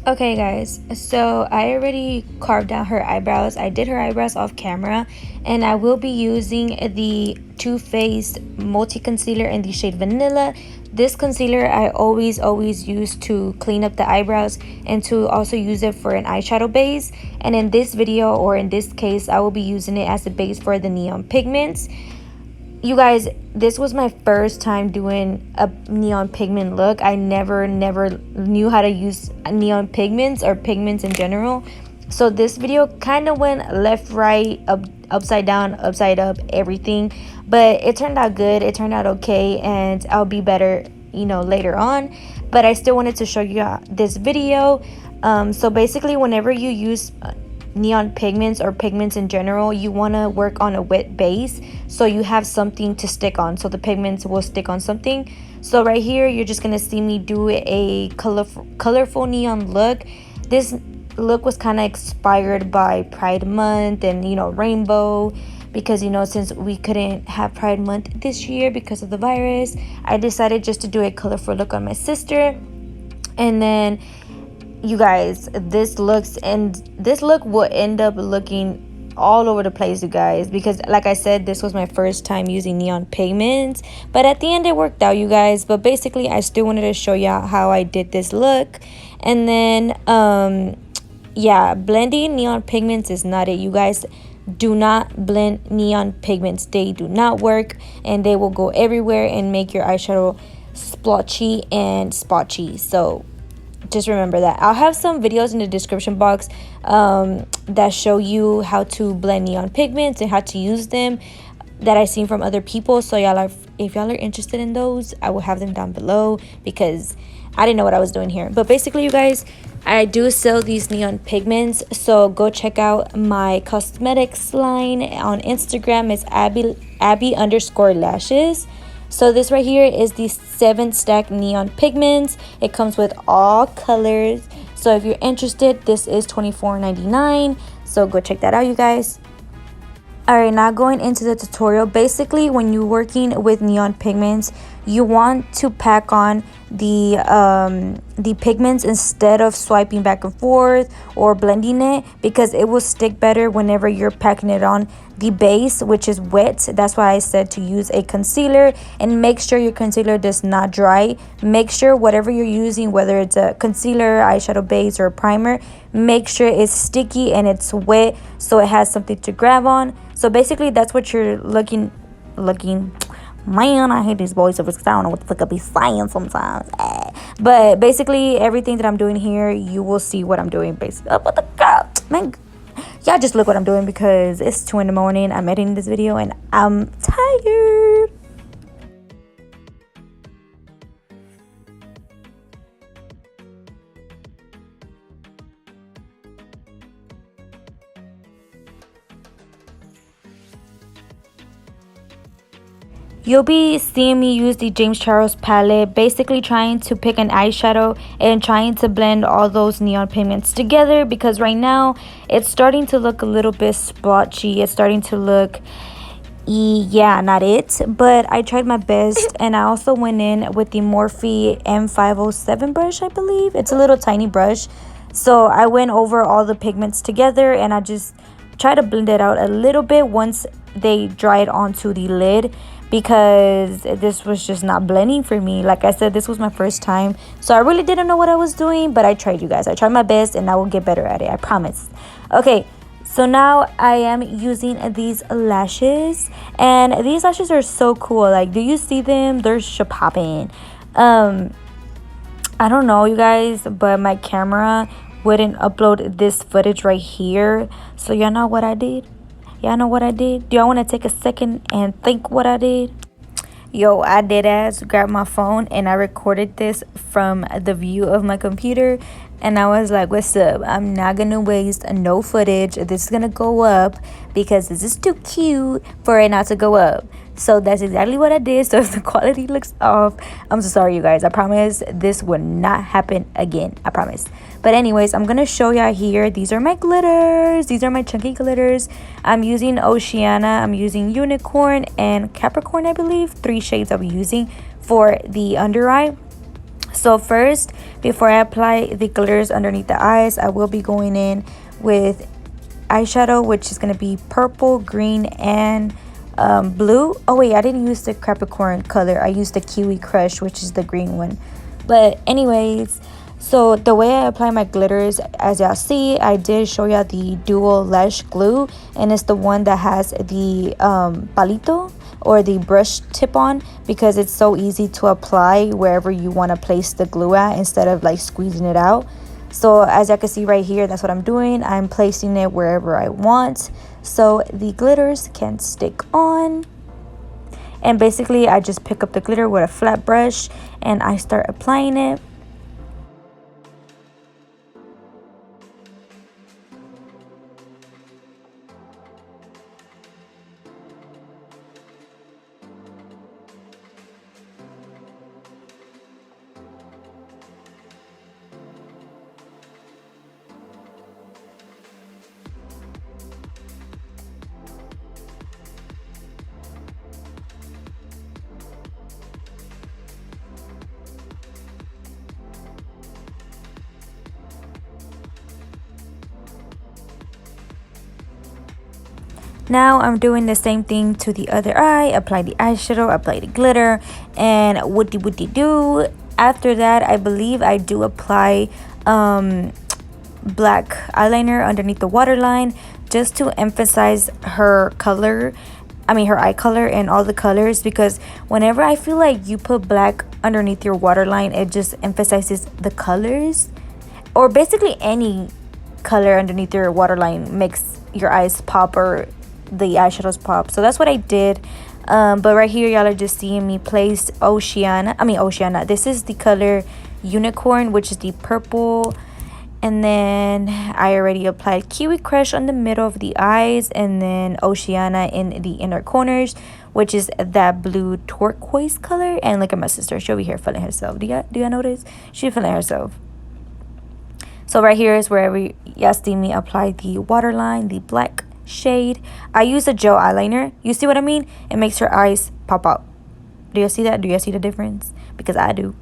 Okay guys, so I already carved out her eyebrows. I did her eyebrows off camera, and I will be using the Too Faced multi concealer in the shade Vanilla. This concealer I always use to clean up the eyebrows and to also use it for an eyeshadow base. And in this video, or in this case, I will be using it as a base for the neon pigments. You guys, this was my first time doing a neon pigment look. I never knew how to use neon pigments or pigments in general. So this video kind of went left, right, upside down, upside up, everything. But it turned out good. It turned out okay, and I'll be better, later on. But I still wanted to show you this video. So basically, whenever you use neon pigments or pigments in general, you want to work on a wet base so you have something to stick on, so the pigments will stick on something. So right here you're just gonna see me do a colorful neon look. This look was kind of inspired by Pride Month and rainbow, because since we couldn't have Pride Month this year because of the virus, I decided just to do a colorful look on my sister. And then you guys, this look will end up looking all over the place, you guys, because like I said, this was my first time using neon pigments, but at the end it worked out, you guys. But basically I still wanted to show you how I did this look. And then yeah, blending neon pigments is not it, you guys. Do not blend neon pigments. They do not work, and they will go everywhere and make your eyeshadow splotchy and spotchy. So just remember that. I'll have some videos in the description box that show you how to blend neon pigments and how to use them, that I've seen from other people. So if y'all are interested in those, I will have them down below, because I didn't know what I was doing here. But basically, you guys, I do sell these neon pigments, so go check out my cosmetics line on Instagram. It's Abby_lashes. So this right here is the 7-stack neon pigments. It comes with all colors. So if you're interested, this is $24.99. So go check that out, you guys. Alright, now going into the tutorial. Basically, when you're working with neon pigments, you want to pack on the pigments instead of swiping back and forth or blending it, because it will stick better whenever you're packing it on the base, which is wet. That's why I said to use a concealer, and make sure your concealer does not dry. Make sure whatever you're using, whether it's a concealer, eyeshadow base, or a primer, make sure it's sticky and it's wet so it has something to grab on. So basically that's what you're looking. Man, I hate these voiceovers because I don't know what the fuck I be saying sometimes. But basically, everything that I'm doing here, you will see what I'm doing. Basically, what the god, man, y'all just look what I'm doing, because it's 2 in the morning. I'm editing this video and I'm tired. You'll be seeing me use the James Charles palette, basically trying to pick an eyeshadow and trying to blend all those neon pigments together, because right now it's starting to look a little bit splotchy. It's starting to look, yeah, not it, but I tried my best. And I also went in with the Morphe M507 brush, I believe. It's a little tiny brush. So I went over all the pigments together and I just try to blend it out a little bit once they dried onto the lid, because this was just not blending for me. Like I said, this was my first time, so I really didn't know what I was doing, but I tried, you guys. I tried my best, and I will get better at it, I promise. Okay, so now I am using these lashes, and these lashes are so cool. Like, do you see them? They're popping. I don't know, you guys, but my camera wouldn't upload this footage right here. So y'all know what I did? Y'all know what I did? Do y'all want to take a second and think what I did? Yo, I did grab my phone and I recorded this from the view of my computer. And I was like, what's up? I'm not going to waste no footage. This is going to go up because this is too cute for it not to go up. So that's exactly what I did. So if the quality looks off, I'm so sorry, you guys. I promise this will not happen again. I promise. But anyways, I'm going to show y'all here. These are my glitters. These are my chunky glitters. I'm using Oceana. I'm using Unicorn and Capricorn, I believe. 3 shades I'll be using for the under eye. So first, before I apply the glitters underneath the eyes, I will be going in with eyeshadow, which is going to be purple, green, and blue. Oh wait, I didn't use the Capricorn color. I used the Kiwi Crush, which is the green one. But anyways, so the way I apply my glitters, as y'all see, I did show y'all the dual lash glue, and it's the one that has the palito or the brush tip on, because it's so easy to apply wherever you want to place the glue at instead of like squeezing it out. So as you can see right here, that's what I'm doing. I'm placing it wherever I want so the glitters can stick on. And basically I just pick up the glitter with a flat brush and I start applying it. Now I'm doing the same thing to the other eye. Apply the eyeshadow, apply the glitter, and woody do. After that, I believe I do apply black eyeliner underneath the waterline, just to emphasize her color. Her eye color and all the colors, because whenever I feel like you put black underneath your waterline, it just emphasizes the colors, or basically any color underneath your waterline makes your eyes pop or the eyeshadows pop. So that's what I did. But right here y'all are just seeing me place Oceana. This is the color Unicorn, which is the purple. And then I already applied Kiwi Crush on the middle of the eyes, and then Oceana in the inner corners, which is that blue turquoise color. And look at my sister, she'll be here feeling herself. Do y'all notice? She's feeling herself. So right here is wherever y'all see me apply the waterline, the black shade. I use a gel eyeliner. You see what I mean? It makes her eyes pop out. Do you see that? Do you see the difference? Because I do.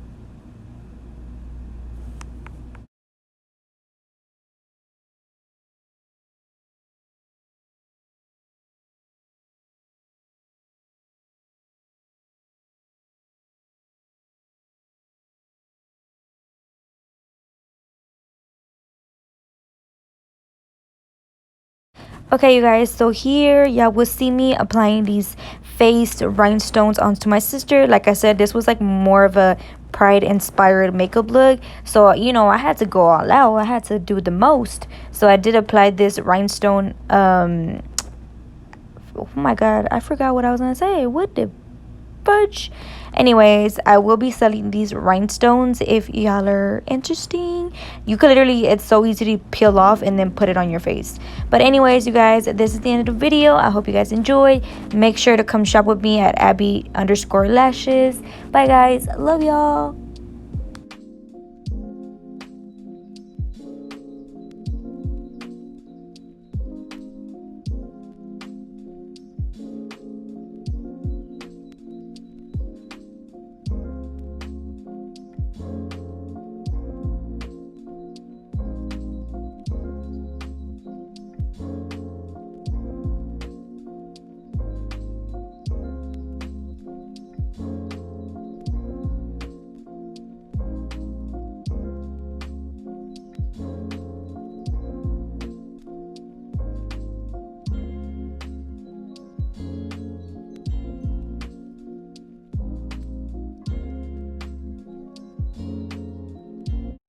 Okay, you guys, so here y'all will see me applying these face rhinestones onto my sister. Like I said, this was like more of a pride inspired makeup look, so I had to go all out. I had to do the most, so I did apply this rhinestone. Oh my god, I forgot what I was gonna say. What the fudge? Anyways, I will be selling these rhinestones if y'all are interesting. You could literally, it's so easy to peel off and then put it on your face. But anyways, you guys, this is the end of the video. I hope you guys enjoyed. Make sure to come shop with me at Abby_lashes. Bye guys, love y'all.